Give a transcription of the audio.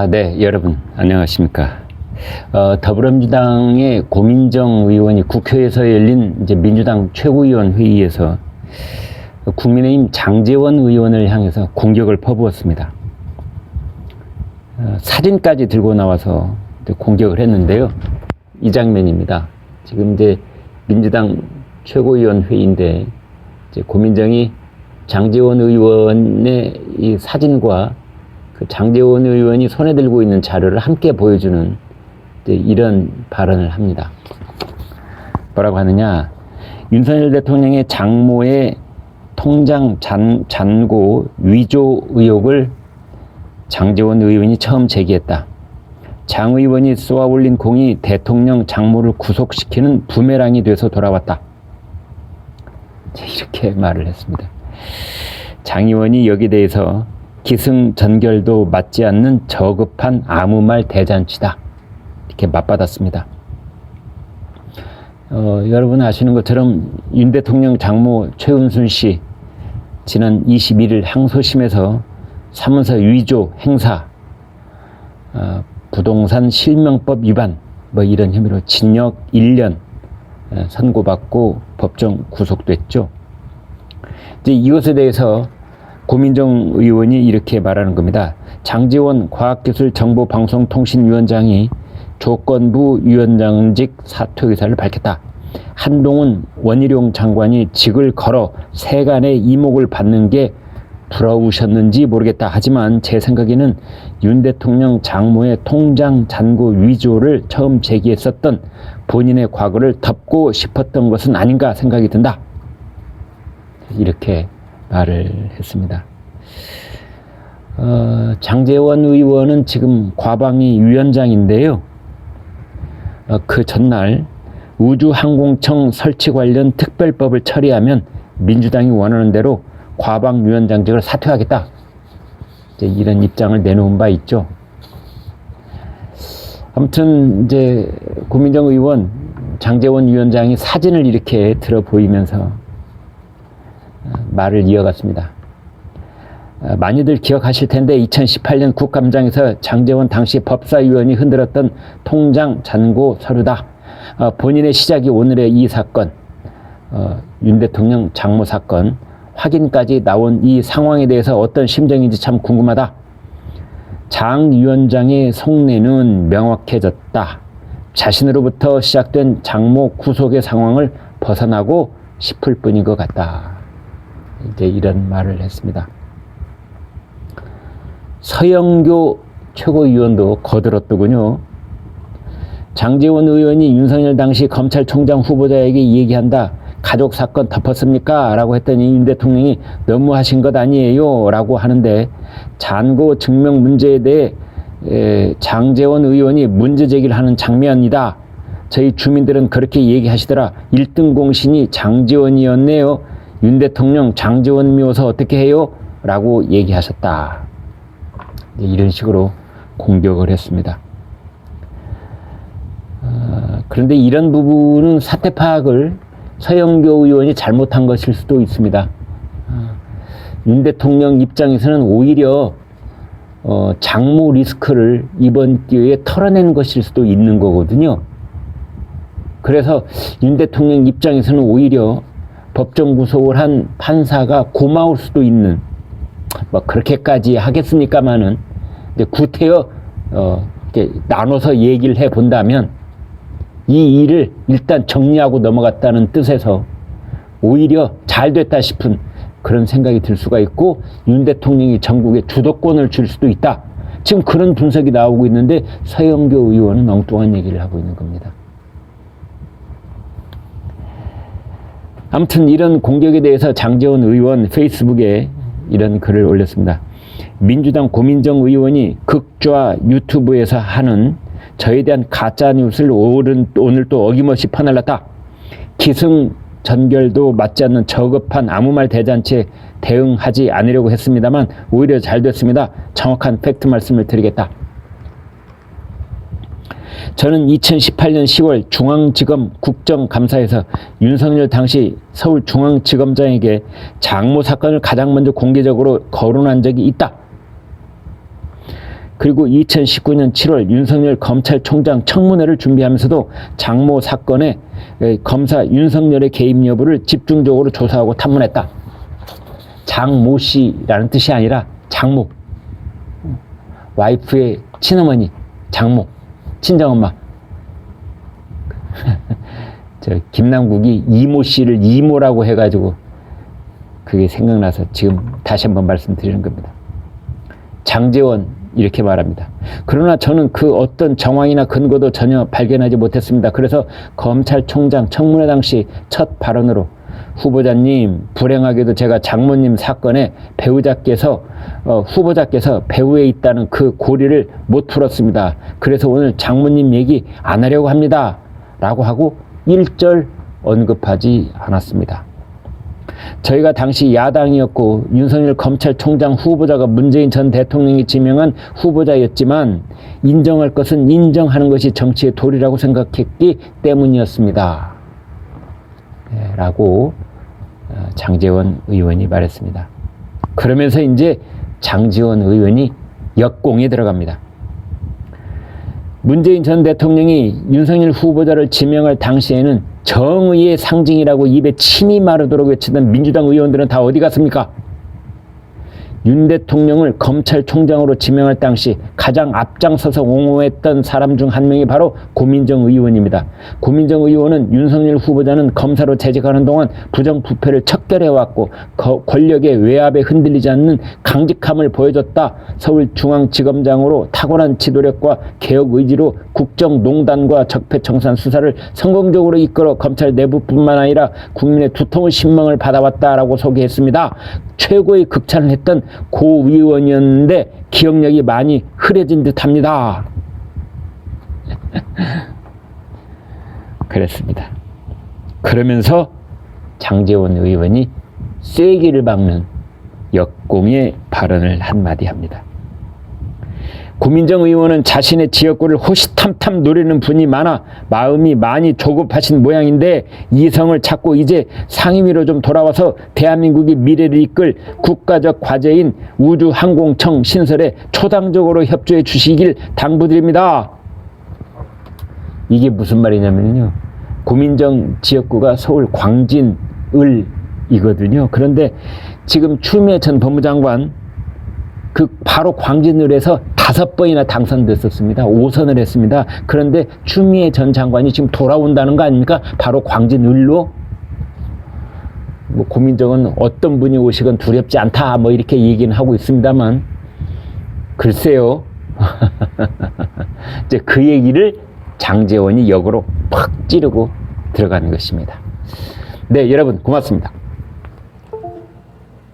네, 여러분 안녕하십니까. 더불어민주당의 고민정 의원이 국회에서 열린 이제 민주당 최고위원 회의에서 국민의힘 장제원 의원을 향해서 공격을 퍼부었습니다. 사진까지 들고 나와서 공격을 했는데요. 이 장면입니다. 지금 이제 민주당 최고위원 회의인데 이제 고민정이 장제원 의원의 이 사진과 그 장제원 의원이 손에 들고 있는 자료를 함께 보여주는 이런 발언을 합니다. 뭐라고 하느냐? 윤석열 대통령의 장모의 통장 잔고 위조 의혹을 장제원 의원이 처음 제기했다. 장 의원이 쏘아 올린 공이 대통령 장모를 구속시키는 부메랑이 돼서 돌아왔다. 이렇게 말을 했습니다. 장 의원이 여기에 대해서 기승전결도 맞지 않는 저급한 아무 말 대잔치다. 이렇게 맞받았습니다. 여러분 아시는 것처럼 윤 대통령 장모 최은순 씨 지난 21일 항소심에서 사문서 위조 행사, 부동산 실명법 위반 이런 혐의로 징역 1년 선고받고 법정 구속됐죠. 이제 이것에 대해서 고민정 의원이 이렇게 말하는 겁니다. 장제원 과학기술정보방송통신위원장이 조건부 위원장직 사퇴 의사를 밝혔다. 한동훈 원희룡 장관이 직을 걸어 세간의 이목을 받는 게 부러우셨는지 모르겠다. 하지만 제 생각에는 윤 대통령 장모의 통장 잔고 위조를 처음 제기했었던 본인의 과거를 덮고 싶었던 것은 아닌가 생각이 든다. 이렇게 말을 했습니다. 장제원 의원은 지금 과방위 위원장인데요. 그 전날 우주항공청 설치 관련 특별법을 처리하면 민주당이 원하는 대로 과방위원장직을 사퇴하겠다. 이런 입장을 내놓은 바 있죠. 아무튼 이제 고민정 의원, 장제원 위원장이 사진을 이렇게 들어 보이면서 말을 이어갔습니다. 많이들 기억하실 텐데 2018년 국감장에서 장제원 당시 법사위원이 흔들었던 통장 잔고 서류다. 본인의 시작이 오늘의 이 사건, 윤 대통령 장모 사건 확인까지 나온 이 상황에 대해서 어떤 심정인지 참 궁금하다. 장 위원장의 속내는 명확해졌다. 자신으로부터 시작된 장모 구속의 상황을 벗어나고 싶을 뿐인 것 같다. 이제 이런 말을 했습니다. 서영교 최고위원도 거들었더군요. 장제원 의원이 윤석열 당시 검찰총장 후보자에게 얘기한다. 가족 사건 덮었습니까? 라고 했더니 윤 대통령이 너무하신 것 아니에요? 라고 하는데 잔고 증명 문제에 대해 장제원 의원이 문제 제기를 하는 장면이다. 저희 주민들은 그렇게 얘기하시더라. 1등 공신이 장제원이었네요. 윤 대통령 장제원 미워서 어떻게 해요? 라고 얘기하셨다. 이런 식으로 공격을 했습니다. 그런데 이런 부분은 사태 파악을 서영교 의원이 잘못한 것일 수도 있습니다. 윤 대통령 입장에서는 오히려 장모 리스크를 이번 기회에 털어내는 것일 수도 있는 거거든요. 그래서 윤 대통령 입장에서는 오히려 법정 구속을 한 판사가 고마울 수도 있는, 그렇게까지 하겠습니까마는 구태여 나눠서 얘기를 해 본다면 이 일을 일단 정리하고 넘어갔다는 뜻에서 오히려 잘 됐다 싶은 그런 생각이 들 수가 있고 윤 대통령이 전국에 주도권을 줄 수도 있다. 지금 그런 분석이 나오고 있는데 서영교 의원은 엉뚱한 얘기를 하고 있는 겁니다. 아무튼 이런 공격에 대해서 장제원 의원 페이스북에 이런 글을 올렸습니다. 민주당 고민정 의원이 극좌 유튜브에서 하는 저에 대한 가짜뉴스를 오늘 또 어김없이 퍼날랐다. 기승전결도 맞지 않는 저급한 아무 말 대잔치에 대응하지 않으려고 했습니다만 오히려 잘 됐습니다. 정확한 팩트 말씀을 드리겠다. 저는 2018년 10월 중앙지검 국정감사에서 윤석열 당시 서울중앙지검장에게 장모 사건을 가장 먼저 공개적으로 거론한 적이 있다. 그리고 2019년 7월 윤석열 검찰총장 청문회를 준비하면서도 장모 사건에 검사 윤석열의 개입 여부를 집중적으로 조사하고 탐문했다. 장모 씨라는 뜻이 아니라 장모. 와이프의 친어머니, 장모, 친정엄마. 저 김남국이 이모 씨를 이모라고 해가지고 그게 생각나서 지금 다시 한번 말씀드리는 겁니다. 장제원 이렇게 말합니다. 그러나 저는 그 어떤 정황이나 근거도 전혀 발견하지 못했습니다. 그래서 검찰총장 청문회 당시 첫 발언으로 후보자님, 불행하게도 제가 장모님 사건에 후보자께서 배후에 있다는 그 고리를 못 풀었습니다. 그래서 오늘 장모님 얘기 안 하려고 합니다. 라고 하고 1절 언급하지 않았습니다. 저희가 당시 야당이었고 윤석열 검찰총장 후보자가 문재인 전 대통령이 지명한 후보자였지만 인정할 것은 인정하는 것이 정치의 도리라고 생각했기 때문이었습니다. 네, 라고 장제원 의원이 말했습니다. 그러면서 이제 장제원 의원이 역공에 들어갑니다. 문재인 전 대통령이 윤석열 후보자를 지명할 당시에는 정의의 상징이라고 입에 침이 마르도록 외치던 민주당 의원들은 다 어디 갔습니까? 윤 대통령을 검찰총장으로 지명할 당시 가장 앞장서서 옹호했던 사람 중 한 명이 바로 고민정 의원입니다. 고민정 의원은 윤석열 후보자는 검사로 재직하는 동안 부정부패를 척결해왔고 권력의 외압에 흔들리지 않는 강직함을 보여줬다. 서울중앙지검장으로 탁월한 지도력과 개혁 의지로 국정농단과 적폐청산 수사를 성공적으로 이끌어 검찰 내부뿐만 아니라 국민의 두터운 신망을 받아왔다라고 소개했습니다. 최고의 극찬을 했던 고 의원이었는데 기억력이 많이 흐려진 듯합니다. 그랬습니다. 그러면서 장제원 의원이 쐐기를 박는 역공의 발언을 한마디 합니다. 고민정 의원은 자신의 지역구를 호시탐탐 노리는 분이 많아 마음이 많이 조급하신 모양인데 이성을 찾고 이제 상임위로 좀 돌아와서 대한민국의 미래를 이끌 국가적 과제인 우주항공청 신설에 초당적으로 협조해 주시길 당부드립니다. 이게 무슨 말이냐면요. 고민정 지역구가 서울 광진을이거든요. 그런데 지금 추미애 전 법무장관 바로 광진을에서 5번이나 당선됐었습니다. 5선을 했습니다. 그런데 추미애 전 장관이 지금 돌아온다는 거 아닙니까? 바로 광진을로. 고민정은 어떤 분이 오시건 두렵지 않다 이렇게 얘기는 하고 있습니다만 글쎄요. 이제 그 얘기를 장제원이 역으로 팍 찌르고 들어가는 것입니다. 네, 여러분 고맙습니다.